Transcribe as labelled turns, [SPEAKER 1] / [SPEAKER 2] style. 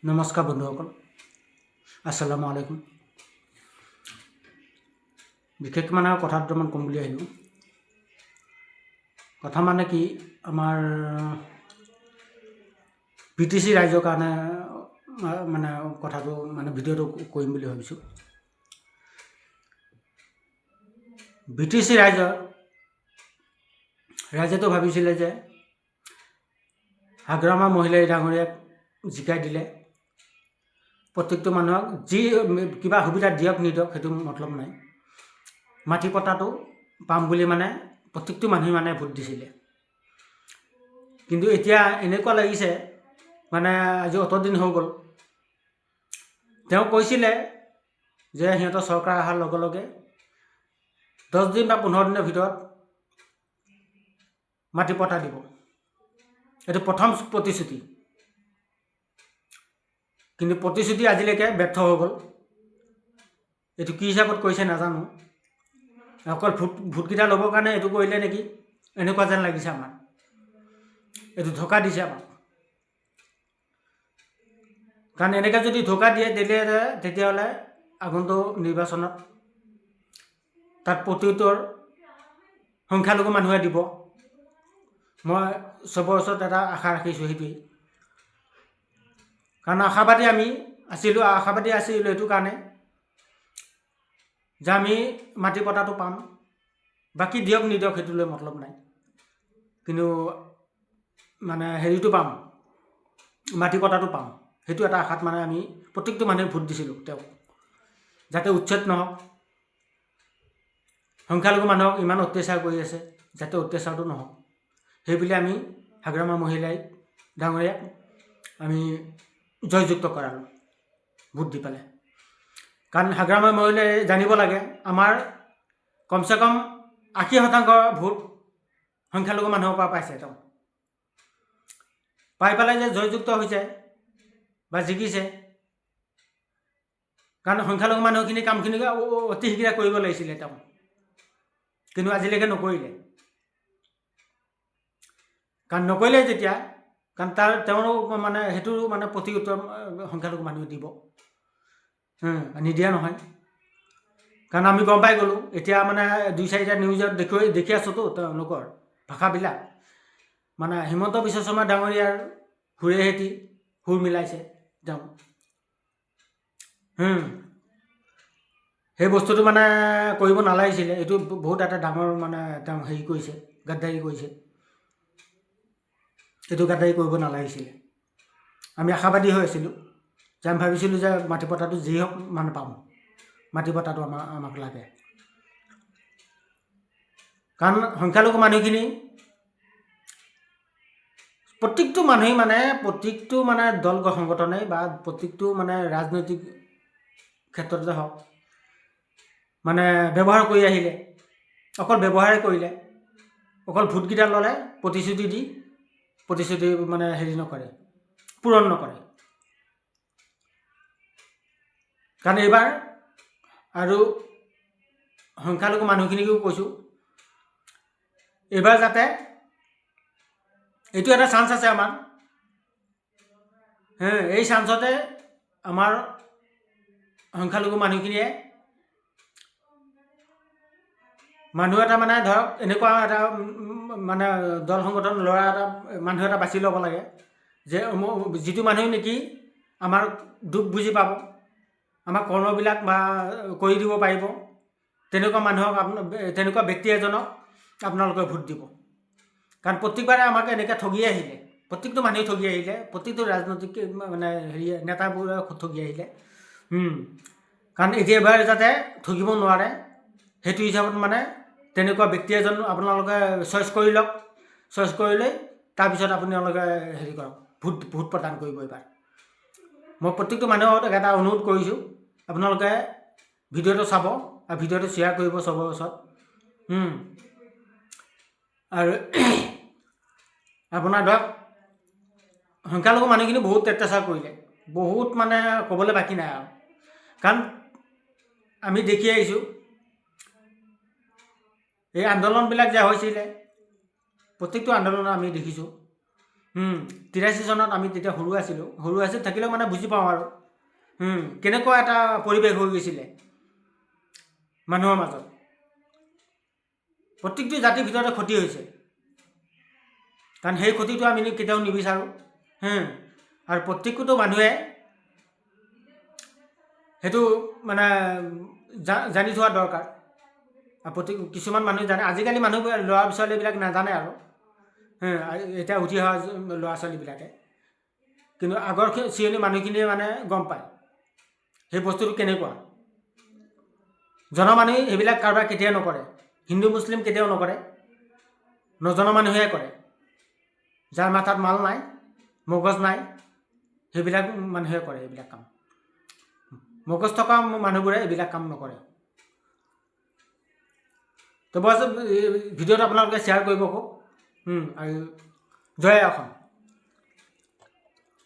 [SPEAKER 1] নমস্কাৰ বন্ধুসকল, আসসালামু আলাইকুম। বিশেষ কথা দুটামান ক'ম বুলি আহিলোঁ। কথা মানে কি, আমাৰ BTC ৰাইজৰ কাৰণে মানে কথাটো মানে ভিডিঅ'টো কৰিম বুলি ভাবিছোঁ। BTC ৰাইজেতো ভাবিছিলে যে হাগ্ৰামা মহিলাই ডাঙৰীয়াক জিকাই দিলে প্ৰত্যেকটো মানুহক যি কিবা সুবিধা দিয়ক নিদিয়ক সেইটো মতলব নাই, মাটি পট্টাটো পাম বুলি মানে প্ৰত্যেকটো মানুহে মানে ভোট দিছিলে। কিন্তু এতিয়া এনেকুৱা লাগিছে মানে আজি অতদিন হৈ গ'ল, তেওঁ কৈছিলে যে সিহঁতৰ চৰকাৰ অহাৰ লগে লগে 10 দিন বা 15 দিনৰ ভিতৰত মাটি পট্টা দিব। এইটো প্ৰথম প্ৰতিশ্ৰুতি, কিন্তু প্ৰতিশ্ৰুতি আজিলৈকে ব্যৰ্থ হৈ গ'ল। এইটো কি হিচাপত কৰিছে নাজানো, অকল ভোটকেইটা ল'বৰ কাৰণে এইটো কৰিলে নেকি, এনেকুৱা যেন লাগিছে আমাৰ। এইটো ধোকা দিছে আমাক, কাৰণ এনেকৈ যদি ধোকা দিয়ে তেতিয়াহ'লে আগন্তুক নিৰ্বাচনত তাত প্ৰত্যুত্তৰ সংখ্যালঘু মানুহে দিব। মই চবৰ ওচৰত এটা আশা ৰাখিছোঁ, সেইটোৱেই। কাৰণ আশাবাদী আছিলোঁ এইটো কাৰণে যে আমি মাটি পট্টাটো পাম, বাকী দিয়ক নিদিয়ক সেইটোলৈ মতলব নাই, কিন্তু মানে হেৰিটো পাম, মাটি পট্টাটো পাম, সেইটো এটা আশাত মানে আমি প্ৰত্যেকটো মানুহে ভোট দিছিলোঁ তেওঁক, যাতে উচ্ছেদ নহওক। সংখ্যালঘু মানুহক ইমান অত্যাচাৰ কৰি আছে, যাতে অত্যাচাৰটো নহওক সেইবুলি আমি হাগ্ৰামা মহিলাই ডাঙৰীয়াক আমি জয়যুক্ত কৰালোঁ ভোট দি পেলাই। কাৰণ হাগ্ৰামা মহিলাই জানিব লাগে আমাৰ কমচে কম 80% ভোট সংখ্যালঘু মানুহৰ পৰা পাইছে। তেওঁ পাই পেলাই যে জয়যুক্ত হৈছে বা জিকিছে, কাৰণ সংখ্যালঘু মানুহখিনি কামখিনি অতি শীঘ্ৰে কৰিব লাগিছিলে তেওঁ, কিন্তু আজিলৈকে নকৰিলে। কাৰণ নকৰিলে যেতিয়া, কাৰণ তেওঁৰ মানে সেইটো মানে প্ৰতি-উত্তৰ সংখ্যালঘু মানুহে দিব, নিদিয়া নহয়। কাৰণ আমি গম পাই গ'লোঁ, এতিয়া মানে 2-4টা নিউজত দেখি আছোঁতো তেওঁলোকৰ ভাষাবিলাক, মানে হিমন্ত বিশ্ব শৰ্মা ডাঙৰীয়াৰ সুৰে সেতি সুৰ মিলাইছে তেওঁ। সেই বস্তুটো মানে কৰিব নালাগিছিলে। এইটো বহুত এটা ডাঙৰ মানে তেওঁ হেৰি কৰিছে, গাদ্দাৰী কৰিছে। এইটো গাদ্দাৰী কৰিব নালাগিছিলে। আমি আশাবাদী হৈ আছিলোঁ যে আমি ভাবিছিলোঁ যে মাটি পট্টাটো যি হওক মানে পাম, মাটি পট্টাটো আমাক লাগে। কাৰণ সংখ্যালঘু মানুহখিনি প্ৰত্যেকটো মানুহেই মানে প্ৰত্যেকটো মানে দল সংগঠনেই বা প্ৰত্যেকটো মানে ৰাজনৈতিক ক্ষেত্ৰতে হওক মানে ব্যৱহাৰ কৰি আহিলে, অকল ব্যৱহাৰেই কৰিলে, অকল ভোটকেইটা ল'লে, প্ৰতিশ্ৰুতি মানে হেৰি নকৰে, পূৰণ নকৰে। কাৰণ এইবাৰ আৰু সংখ্যালঘু মানুহখিনিকো কৈছোঁ, এইবাৰ যাতে এইটো এটা চান্স আছে আমাৰ, এই চান্সতে আমাৰ সংখ্যালঘু মানুহখিনিয়ে মানুহ এটা মানে ধৰক এনেকুৱা এটা মানে দল সংগঠন মানুহ এটা বাছি ল'ব লাগে যে যিটো মানুহ নেকি আমাৰ দুখ বুজি পাব, আমাৰ কৰ্মবিলাক বা কৰি দিব পাৰিব, তেনেকুৱা মানুহক তেনেকুৱা ব্যক্তি এজনক আপোনালোকে ভোট দিব। কাৰণ প্ৰত্যেকবাৰে আমাক এনেকৈ ঠগি আহিলে, প্ৰত্যেকটো মানুহে ঠগি আহিলে, প্ৰত্যেকটো ৰাজনৈতিক মানে হেৰি নেতাবোৰে ঠগি আহিলে। কাৰণ এবাৰ যাতে ঠগিব নোৱাৰে সেইটো হিচাপত মানে তেনেকুৱা ব্যক্তি এজন আপোনালোকে চইচ কৰি লওক, চইচ কৰি লৈ তাৰপিছত আপোনালোকে হেৰি কৰক, ভোট প্ৰদান কৰিব। এইবাৰ মই প্ৰত্যেকটো মানুহক এটা অনুৰোধ কৰিছোঁ, আপোনালোকে ভিডিঅ'টো চাব আৰু ভিডিঅ'টো শ্বেয়াৰ কৰিব চবৰ ওচৰত। আৰু আপোনাৰ ধৰক সংখ্যালঘু মানুহখিনি বহুত অত্যাচাৰ কৰিলে, বহুত মানে ক'বলৈ বাকী নাই আৰু। কাৰণ আমি দেখি আহিছোঁ এই আন্দোলনবিলাক যে হৈছিলে, প্ৰত্যেকটো আন্দোলন আমি দেখিছোঁ 83 চনত আমি তেতিয়া সৰু আছিলোঁ থাকিলেও মানে বুজি পাওঁ আৰু কেনেকুৱা এটা পৰিৱেশ হৈ গৈছিলে মানুহৰ মাজত। প্ৰত্যেকটো জাতিৰ ভিতৰতে ক্ষতি হৈছে, কাৰণ সেই ক্ষতিটো আমি কেতিয়াও নিবিচাৰোঁ। আৰু প্ৰত্যেকটো মানুহে সেইটো মানে জানি থোৱা দৰকাৰ। আৰু কিছুমান মানুহে জানে, আজিকালি মানুহবোৰ ল'ৰা ছোৱালীবিলাক নাজানে আৰু এতিয়া উঠি অহা ল'ৰা ছোৱালীবিলাকে, কিন্তু আগৰ চিৰণি মানুহখিনিয়ে মানে গম পায় সেই বস্তুটো কেনেকুৱা। জনা মানুহে সেইবিলাক কাৰোবাৰ কেতিয়াও নকৰে, হিন্দু মুছলিম কেতিয়াও নকৰে, নজনা মানুহে কৰে। যাৰ মাথাত মাল নাই, মগজ নাই, সেইবিলাক মানুহে কৰে এইবিলাক কাম। মগজ থকা মানুহবোৰে এইবিলাক কাম নকৰে। তো বছ ভিডিঅ'টো আপোনালোকে শ্বেয়াৰ কৰিব খুব, আৰু জয় অসম।